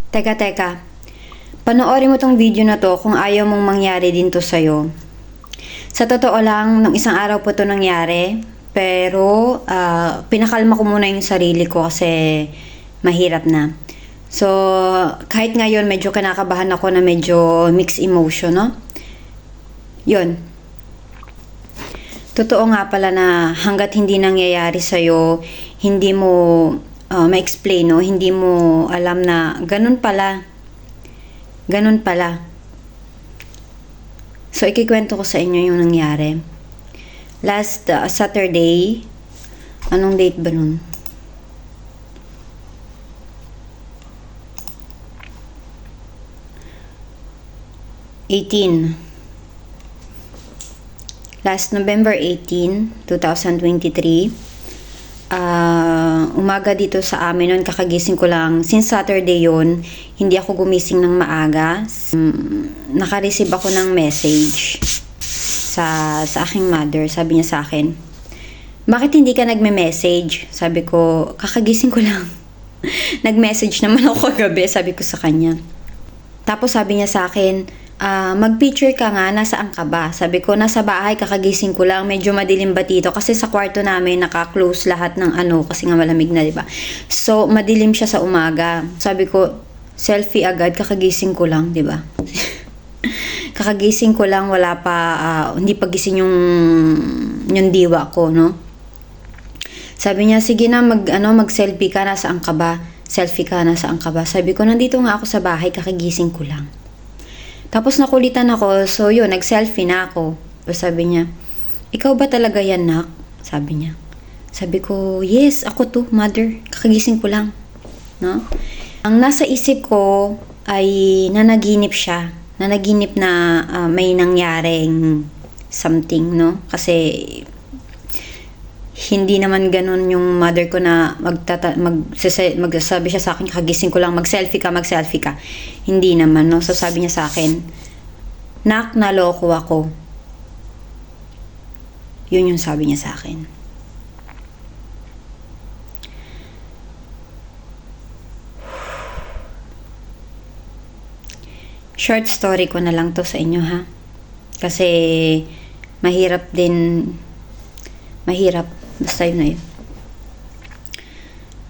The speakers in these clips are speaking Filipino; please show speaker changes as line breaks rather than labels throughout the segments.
Teka, teka. Panoorin mo tong video na to kung ayaw mong mangyari din to sa'yo. Sa totoo lang, nung isang araw po to nangyari, pero pinakalma ko muna yung sarili ko kasi mahirap na. So, kahit ngayon medyo kinakabahan ako na medyo mixed emotion, no? Yun. Totoo nga pala na hanggat hindi nangyayari sa'yo, hindi mo ma-explain, no? Hindi mo alam na ganun pala. Ganun pala. So, ikikwento ko sa inyo yung nangyari. Last Saturday, anong date ba nun? Last November 18, 2023, umaga dito sa amin noon, kakagising ko lang. Since Saturday yon, hindi ako gumising ng maaga. Naka-receive ako ng message sa aking mother. Sabi niya sa akin, bakit hindi ka nagme-message? Sabi ko, kakagising ko lang. Nag-message naman ako kagabi, sabi ko sa kanya. Tapos sabi niya sa akin, mag-picture ka nga, nasaan ka ba? Sabi ko, nasa bahay, kakagising ko lang, medyo madilim ba dito? Kasi sa kwarto namin, naka-close lahat ng kasi nga malamig na, diba? So, madilim siya sa umaga. Sabi ko, selfie agad, kakagising ko lang, diba? Kakagising ko lang, wala pa, hindi pa gising yung diwa ko, no? Sabi niya, sige na, mag-selfie ka, nasaan ka ba? Selfie ka, nasaan ka ba? Sabi ko, nandito nga ako sa bahay, kakagising ko lang. Tapos nakulitan ako, so yun, nag-selfie na ako. Tapos sabi niya, ikaw ba talaga yan, nak? Sabi niya. Sabi ko, yes, ako to, mother. Kakagising ko lang. No? Ang nasa isip ko ay nanaginip siya. Nanaginip na may nangyaring something, no? Kasi hindi naman ganun yung mother ko na magsasabi siya sa akin, kagising ko lang, mag-selfie ka. Hindi naman, no? So sabi niya sa akin, nak, naloko ako. Yun yung sabi niya sa akin. Short story ko na lang to sa inyo, ha? Kasi mahirap. Basta yun na yun.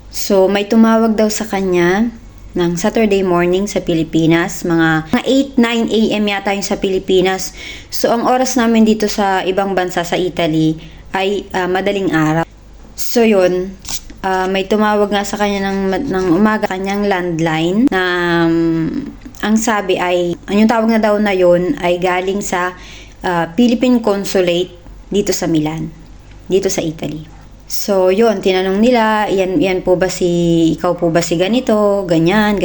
So, may tumawag daw sa kanya ng Saturday morning sa Pilipinas. Mga 8-9 a.m. yata yung sa Pilipinas. So, ang oras namin dito sa ibang bansa, sa Italy, ay madaling araw. So, yun. May tumawag nga sa kanya ng umaga, kanyang landline, na ang sabi ay, yung tawag na daw na yun ay galing sa Philippine Consulate dito sa Milan. Dito sa Italy. So, yun, tinanong nila, ikaw po ba si ganito, ganyan.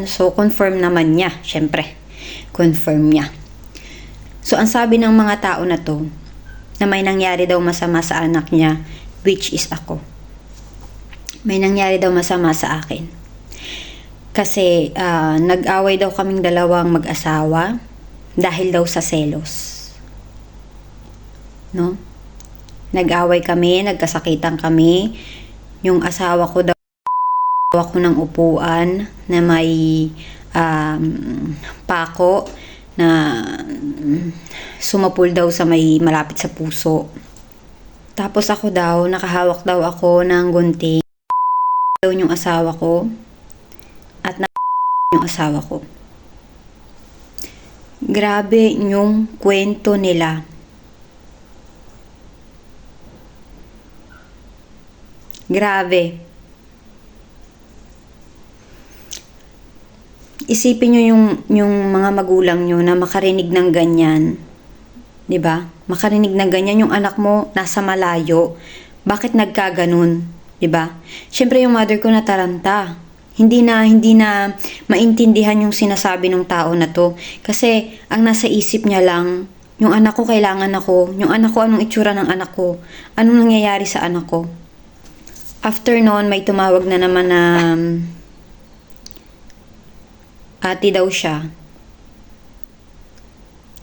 So, confirm naman niya, syempre. Confirm niya. So, ang sabi ng mga tao na to, na may nangyari daw masama sa anak niya, which is ako. May nangyari daw masama sa akin. Kasi, nag-away daw kaming dalawang mag-asawa, dahil daw sa selos. No? Nag-away kami, nagkasakitan kami. Yung asawa ko daw ako ng upuan na may pako na sumapul daw sa may malapit sa puso. Tapos ako daw, nakahawak daw ako ng gunting daw yung asawa ko at yung asawa ko. Grabe yung kwento nila. Grabe. Isipin nyo yung mga magulang nyo na makarinig ng ganyan. 'Di ba? Makarinig ng ganyan, yung anak mo nasa malayo. Bakit nagkaganon? 'Di ba? Syempre yung mother ko nataranta. Hindi na maintindihan yung sinasabi ng tao na to. Kasi ang nasa isip niya lang, yung anak ko kailangan ako. Yung anak ko, anong itsura ng anak ko? Anong nangyayari sa anak ko? After noon, may tumawag na naman na ate daw siya.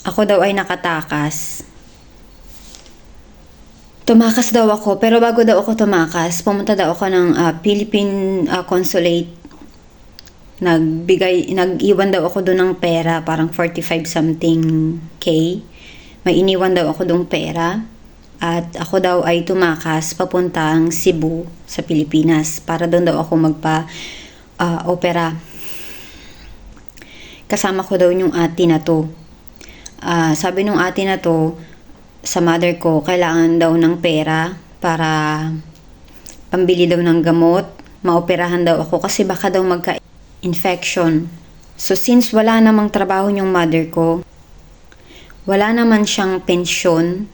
Ako daw ay nakatakas. Tumakas daw ako, pero bago daw ako tumakas, pumunta daw ako ng Philippine Consulate nag-iwan daw ako doon ng pera, parang 45 something K. May iniwan daw ako doong pera. At ako daw ay tumakas papuntang Cebu sa Pilipinas para doon daw ako opera. Kasama ko daw yung ate na to. Sabi nung ate na to sa mother ko, kailangan daw ng pera para pambili daw ng gamot, maoperahan daw ako kasi baka daw magka-infection. So since wala namang trabaho yung mother ko, wala naman siyang pensyon,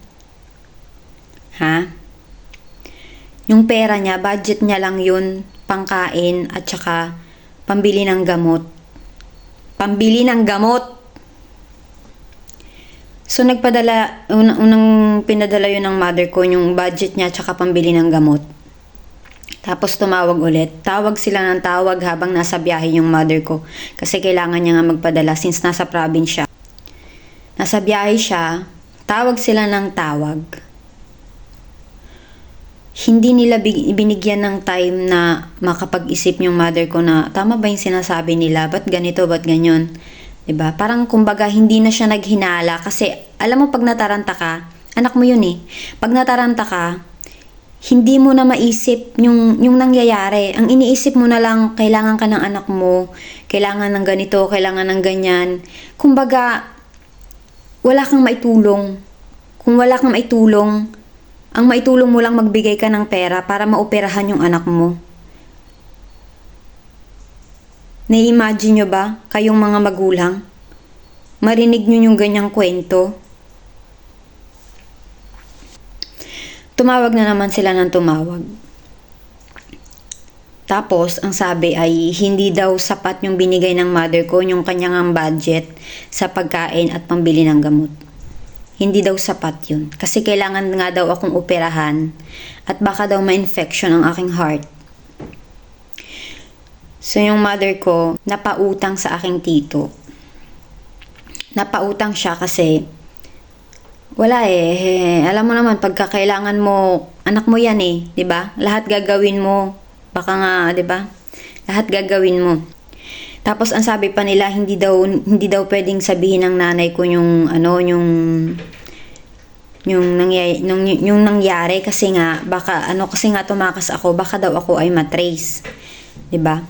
yung pera niya, budget niya lang yun, pangkain at saka pambili ng gamot. Pambili ng gamot! So unang pinadala yun ng mother ko, yung budget niya at saka pambili ng gamot. Tapos tumawag ulit. Tawag sila ng tawag habang nasa biyahe yung mother ko. Kasi kailangan niya nga magpadala since nasa province siya. Nasa biyahe siya, tawag sila ng tawag. Hindi nila binigyan ng time na makapag-isip yung mother ko na tama ba yung sinasabi nila? Ba't ganito? Ba't ganyan? Diba? Parang kumbaga hindi na siya naghinala kasi alam mo pag nataranta ka, anak mo yun eh. Pag nataranta ka, hindi mo na maisip yung nangyayari. Ang iniisip mo na lang, kailangan ka ng anak mo, kailangan ng ganito, kailangan ng ganyan. Kumbaga, wala kang maitulong. Kung wala kang maitulong, ang maitulong mo lang magbigay ka ng pera para maoperahan yung anak mo. Na-imagine nyo ba, kayong mga magulang? Marinig nyo yung ganyang kwento? Tumawag na naman sila ng tumawag. Tapos, ang sabi ay hindi daw sapat yung binigay ng mother ko, yung kanyang budget sa pagkain at pambili ng gamot. Hindi daw sapat yun. Kasi kailangan nga daw akong operahan at baka daw ma-infection ang aking heart. So, yung mother ko, napautang sa aking tito. Napautang siya kasi wala alam mo naman, pagka kailangan mo, anak mo yan 'di ba? Lahat gagawin mo. Baka nga, 'di ba? Lahat gagawin mo. Tapos ang sabi pa nila, hindi daw pwedeng sabihin ng nanay ko yung nangyari kasi nga kasi nga tumakas ako, baka daw ako ay matrace. 'Di ba?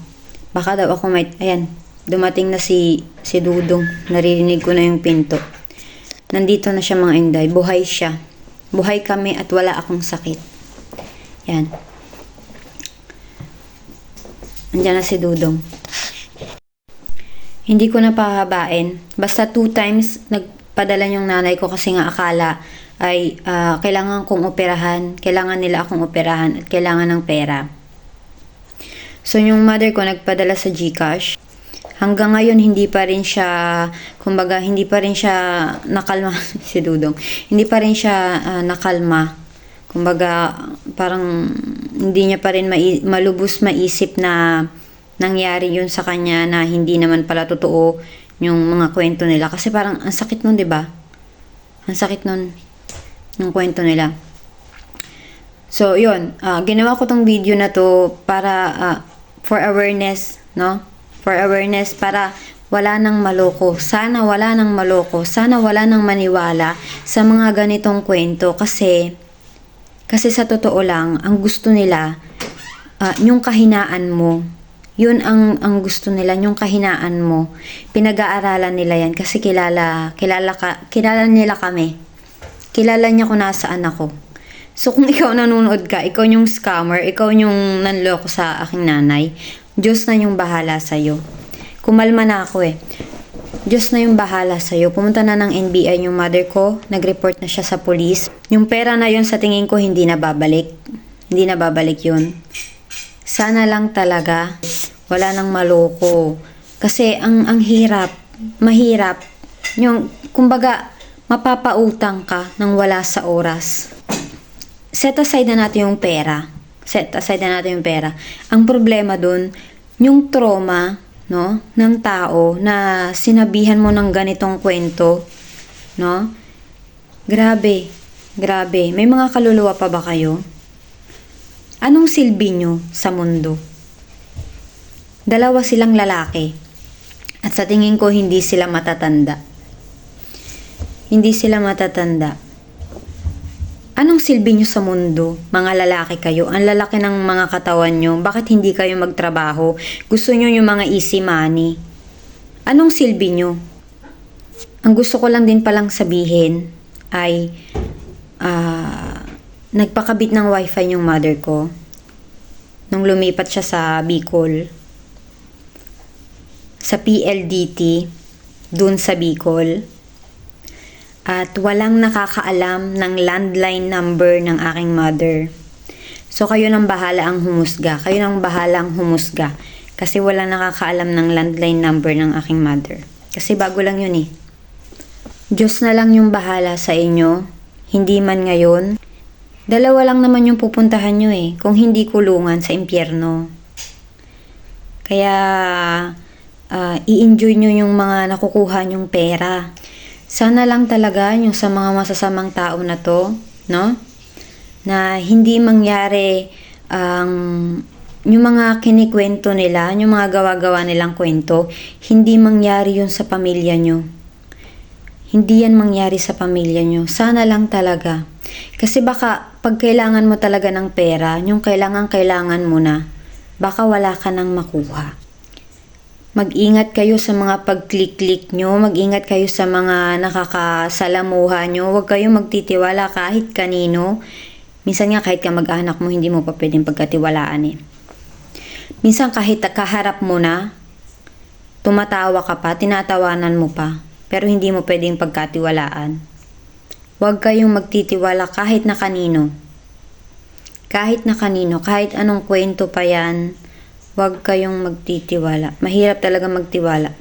Baka daw ako ayan, dumating na si Dudong. Naririnig ko na yung pinto. Nandito na siya mga inday. Buhay siya. Buhay kami at wala akong sakit. Yan. Andiyan na si Dudong. Hindi ko na pahabain. Basta 2 times nagpadala yung nanay ko kasi nga akala ay kailangan kong operahan. Kailangan nila akong operahan at kailangan ng pera. So yung mother ko nagpadala sa GCash. Hanggang ngayon hindi pa rin siya, kumbaga hindi pa rin siya nakalma si Dudong. Hindi pa rin siya nakalma. Kumbaga parang hindi niya pa rin malubos maisip na nangyari yun sa kanya na hindi naman pala totoo yung mga kwento nila. Kasi parang ang sakit nun, 'di ba? Ang sakit nun yung kwento nila. So, yun. Ginawa ko tong video na to para for awareness, no? For awareness para wala nang maloko. Sana wala nang maloko. Sana wala nang maniwala sa mga ganitong kwento kasi sa totoo lang, ang gusto nila yung kahinaan mo. Yun ang gusto nila, yung kahinaan mo. Pinag-aaralan nila yan kasi kilala nila kami. Kilala niya kung nasaan ako. So kung ikaw nanonood ka, ikaw yung scammer, ikaw yung nanloko sa aking nanay, Diyos na yung bahala sa'yo. Kumalma na ako Diyos na yung bahala sa'yo. Pumunta na ng NBI yung mother ko. Nag-report na siya sa police. Yung pera na yun sa tingin ko hindi na babalik. Hindi na babalik yun. Sana lang talaga wala nang maloko. Kasi ang hirap. Mahirap. Yung, kumbaga, mapapautang ka nang wala sa oras. Set aside na natin yung pera. Ang problema dun, yung trauma, no, ng tao na sinabihan mo ng ganitong kwento, no? Grabe. May mga kaluluwa pa ba kayo? Anong silbi nyo sa mundo? Dalawa silang lalaki. At sa tingin ko, hindi sila matatanda. Hindi sila matatanda. Anong silbi nyo sa mundo? Mga lalaki kayo. Ang lalaki ng mga katawan nyo. Bakit hindi kayo magtrabaho? Gusto nyo yung mga easy money. Anong silbi nyo? Ang gusto ko lang din palang sabihin ay nagpakabit ng wifi yung mother ko nung lumipat siya sa Bicol. Sa PLDT, dun sa Bicol. At walang nakakaalam ng landline number ng aking mother. So kayo nang bahala ang humusga. Kayo nang bahala ang humusga. Kasi walang nakakaalam ng landline number ng aking mother. Kasi bago lang yun eh. Diyos na lang yung bahala sa inyo. Hindi man ngayon. Dalawa lang naman yung pupuntahan nyo eh. Kung hindi kulungan sa impyerno. Kaya i-enjoy nyo yung mga nakukuha nyong pera. Sana lang talaga yung sa mga masasamang tao na to, no? Na hindi mangyari yung mga kinikwento nila, yung mga gawa-gawa nilang kwento, hindi mangyari yun sa pamilya nyo. Hindi yan mangyari sa pamilya nyo. Sana lang talaga. Kasi baka pag kailangan mo talaga ng pera, yung kailangan mo na, baka wala ka nang makuha. Mag-ingat kayo sa mga pag-click-click nyo. Mag-ingat kayo sa mga nakakasalamuha nyo. Huwag kayong magtitiwala kahit kanino. Minsan nga kahit ka mag-anak mo, hindi mo pa pwedeng pagkatiwalaan eh. Minsan kahit kaharap mo na, tumatawa ka pa, tinatawanan mo pa, pero hindi mo pwedeng pagkatiwalaan. Huwag kayong magtitiwala kahit na kanino. Kahit na kanino, kahit anong kwento pa yan, huwag kayong magtitiwala. Mahirap talaga magtiwala.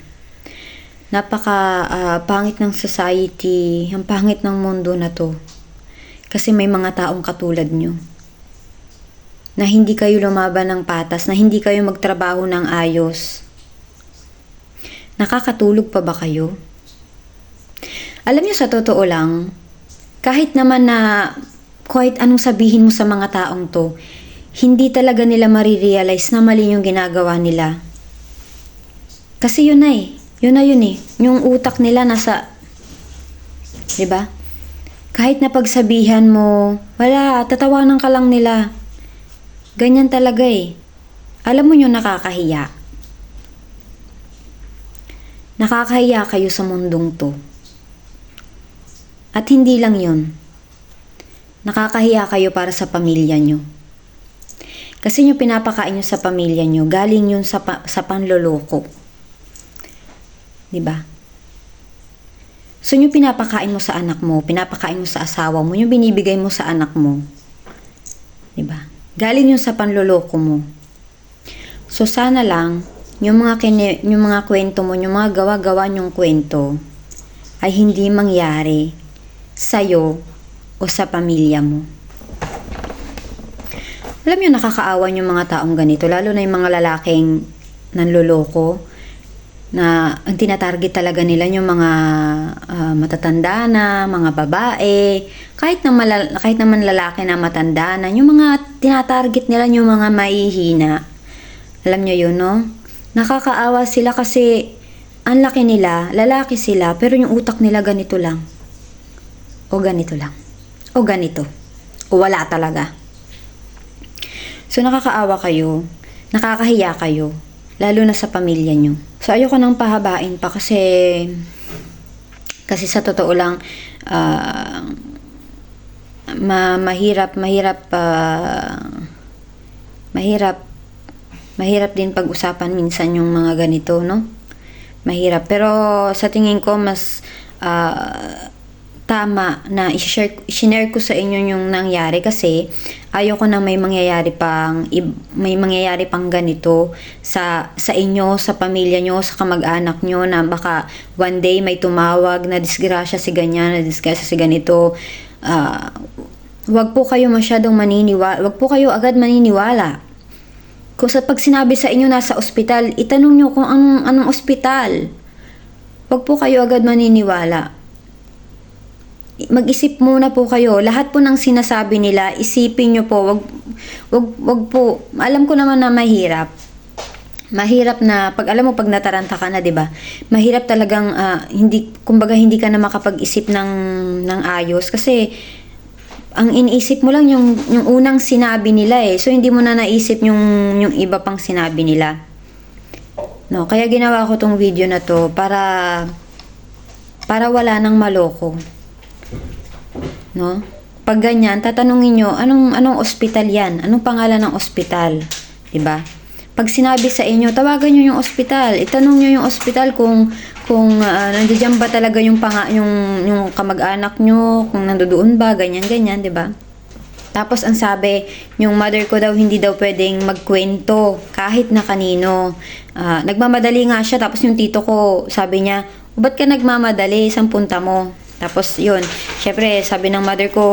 Napaka pangit ng society, ang pangit ng mundo na to. Kasi may mga taong katulad nyo. Na hindi kayo lumaban ng patas, na hindi kayo magtrabaho ng ayos. Nakakatulog pa ba kayo? Alam nyo, sa totoo lang, kahit naman na kahit anong sabihin mo sa mga taong to, hindi talaga nila marirealize na mali yung ginagawa nila. Kasi yun na eh. Yun eh. Yung utak nila nasa, diba? Kahit na pagsabihan mo, wala, tatawanan ka lang nila. Ganyan talaga eh. Alam mo yung nakakahiya. Nakakahiya kayo sa mundong to. At hindi lang yun. Nakakahiya kayo para sa pamilya nyo. Kasi yung pinapakain nyo sa pamilya nyo, galing yun sa panloloko. Diba? So yung pinapakain mo sa anak mo, pinapakain mo sa asawa mo, yung binibigay mo sa anak mo. Diba? Galing yun sa panloloko mo. So sana lang, yung mga kwento mo, yung mga gawa-gawa nyong kwento, ay hindi mangyari sa'yo o sa pamilya mo. Alam nyo, nakakaawa yung mga taong ganito, lalo na yung mga lalaking nanloloko, na ang tinatarget talaga nila yung mga matatanda na, mga babae, kahit naman lalaki na matanda na, yung mga tinatarget nila yung mga mahihina. Alam nyo yun, no? Nakakaawa sila kasi ang laki nila, lalaki sila, pero yung utak nila ganito lang. O ganito lang. O ganito. O wala talaga. So, nakakaawa kayo, nakakahiya kayo, lalo na sa pamilya nyo. So, ayoko nang pahabain pa kasi sa totoo lang, mahirap din pag-usapan minsan yung mga ganito, no? Mahirap. Pero sa tingin ko, mas tama na i-share ko sa inyo yung nangyari kasi ayoko na may mangyayari pang ganito sa inyo, sa pamilya nyo, sa kamag-anak nyo na baka one day may tumawag na disgrasya si ganyan, na disgrasya si ganito. Wag po kayo masyadong maniniwala, wag po kayo agad maniniwala. Kung pag sinabi sa inyo nasa ospital, itanong nyo kung anong ospital. Wag po kayo agad maniniwala. Mag-isip muna po kayo. Lahat po ng sinasabi nila, isipin nyo po. Wag po. Alam ko naman na mahirap. mahirap na pag alam mo pag nataranta ka na, 'di ba? Mahirap talagang hindi ka na makapag-isip ng ayos kasi ang iniisip mo lang yung unang sinabi nila eh. So hindi mo na naisip yung iba pang sinabi nila. No, kaya ginawa ko tong video na to para wala nang maloko. No? Pag ganyan, tatanungin nyo, anong ospital yan? Anong pangalan ng ospital? 'Di ba? Pag sinabi sa inyo, tawagan nyo yung ospital. Itanong nyo yung ospital kung nandiyan ba talaga yung kamag-anak nyo, kung nandoon ba, ganyan, 'di ba? Tapos ang sabi, yung mother ko daw hindi daw pwedeng magkwento kahit na kanino. Nagmamadali nga siya, tapos yung tito ko, sabi niya, ba't ka nagmamadali? Saan punta mo? Tapos yun, syempre sabi ng mother ko,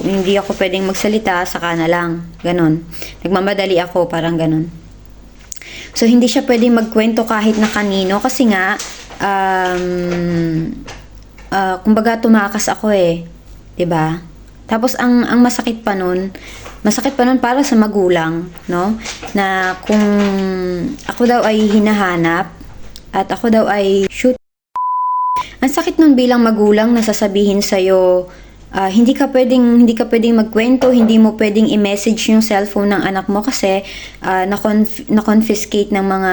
hindi ako pwedeng magsalita, saka na lang. Ganon. Nagmamadali ako, parang ganon. So hindi siya pwedeng magkwento kahit na kanino kasi nga, kumbaga tumakas ako eh. 'Di ba? Tapos ang masakit pa nun para sa magulang, no? Na kung ako daw ay hinahanap at ako daw ay shoot. Ang sakit nun bilang magulang na sasabihin sa'yo, hindi ka pwedeng magkwento, hindi mo pwedeng i-message yung cellphone ng anak mo kasi na-confiscate ng mga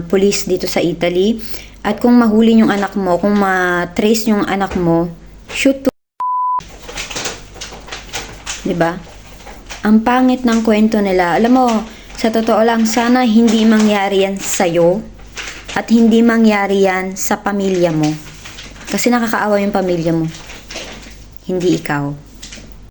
police dito sa Italy. At kung mahuli yung anak mo, kung ma-trace yung anak mo, shoot to. 'Di ba? Ang pangit ng kwento nila. Alam mo, sa totoo lang, sana hindi mangyari yan sa'yo at hindi mangyari yan sa pamilya mo. Kasi nakakaawa yung pamilya mo. Hindi ikaw.